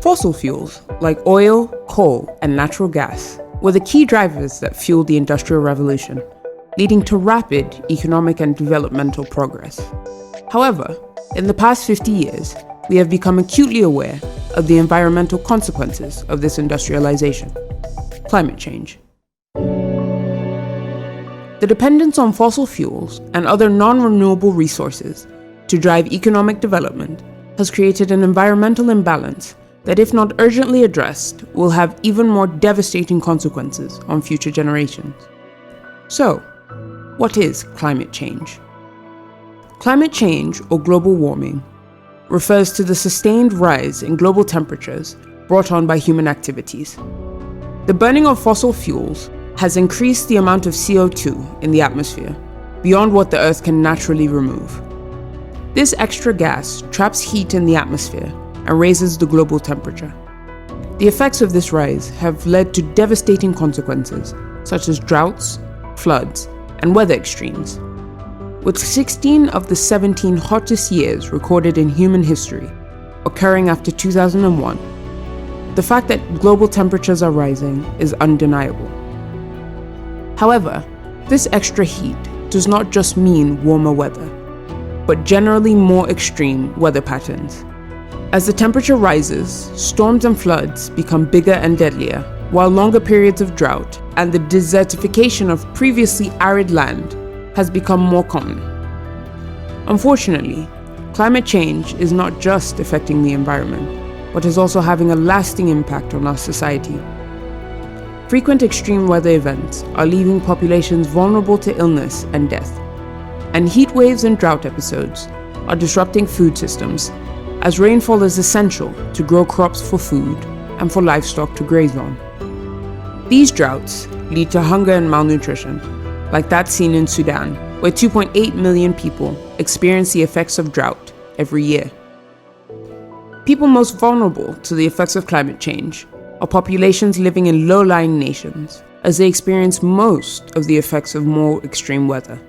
Fossil fuels, like oil, coal, and natural gas, were the key drivers that fueled the Industrial Revolution, leading to rapid economic and developmental progress. However, in the past 50 years, we have become acutely aware of the environmental consequences of this industrialization: climate change. The dependence on fossil fuels and other non-renewable resources to drive economic development has created an environmental imbalance that, if not urgently addressed, will have even more devastating consequences on future generations. So, what is climate change? Climate change, or global warming, refers to the sustained rise in global temperatures brought on by human activities. The burning of fossil fuels has increased the amount of CO2 in the atmosphere beyond what the Earth can naturally remove. This extra gas traps heat in the atmosphere and raises the global temperature. The effects of this rise have led to devastating consequences, such as droughts, floods, and weather extremes. With 16 of the 17 hottest years recorded in human history occurring after 2001, the fact that global temperatures are rising is undeniable. However, this extra heat does not just mean warmer weather, but generally more extreme weather patterns. As the temperature rises, storms and floods become bigger and deadlier, while longer periods of drought and the desertification of previously arid land has become more common. Unfortunately, climate change is not just affecting the environment, but is also having a lasting impact on our society. Frequent extreme weather events are leaving populations vulnerable to illness and death, and heat waves and drought episodes are disrupting food systems, as rainfall is essential to grow crops for food and for livestock to graze on. These droughts lead to hunger and malnutrition, like that seen in Sudan, where 2.8 million people experience the effects of drought every year. People most vulnerable to the effects of climate change are populations living in low-lying nations, as they experience most of the effects of more extreme weather.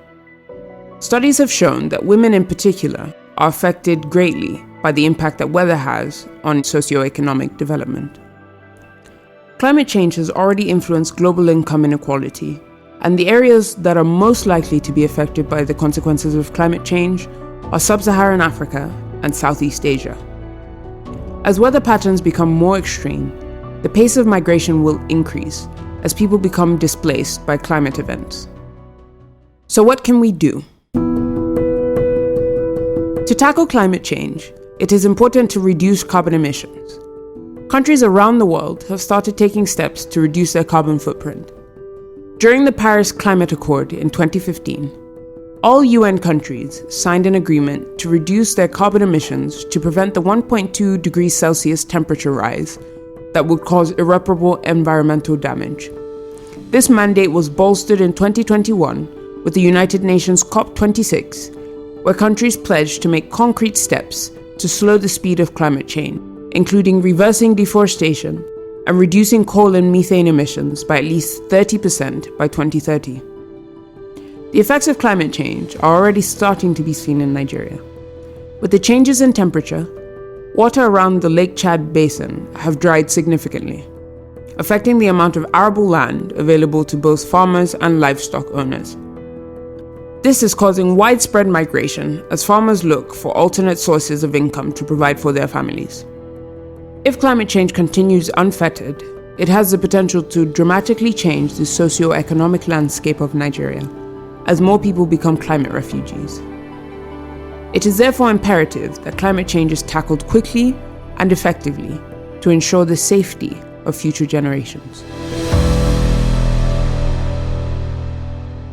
Studies have shown that women in particular are affected greatly by the impact that weather has on socioeconomic development. Climate change has already influenced global income inequality, and the areas that are most likely to be affected by the consequences of climate change are Sub-Saharan Africa and Southeast Asia. As weather patterns become more extreme, the pace of migration will increase as people become displaced by climate events. So what can we do? To tackle climate change, it is important to reduce carbon emissions. Countries around the world have started taking steps to reduce their carbon footprint. During the Paris Climate Accord in 2015, all UN countries signed an agreement to reduce their carbon emissions to prevent the 1.2 degrees Celsius temperature rise that would cause irreparable environmental damage. This mandate was bolstered in 2021 with the United Nations COP26, where countries pledged to make concrete steps to slow the speed of climate change, including reversing deforestation and reducing coal and methane emissions by at least 30% by 2030. The effects of climate change are already starting to be seen in Nigeria. With the changes in temperature, water around the Lake Chad basin have dried significantly, affecting the amount of arable land available to both farmers and livestock owners. This is causing widespread migration as farmers look for alternate sources of income to provide for their families. If climate change continues unfettered, it has the potential to dramatically change the socio-economic landscape of Nigeria as more people become climate refugees. It is therefore imperative that climate change is tackled quickly and effectively to ensure the safety of future generations.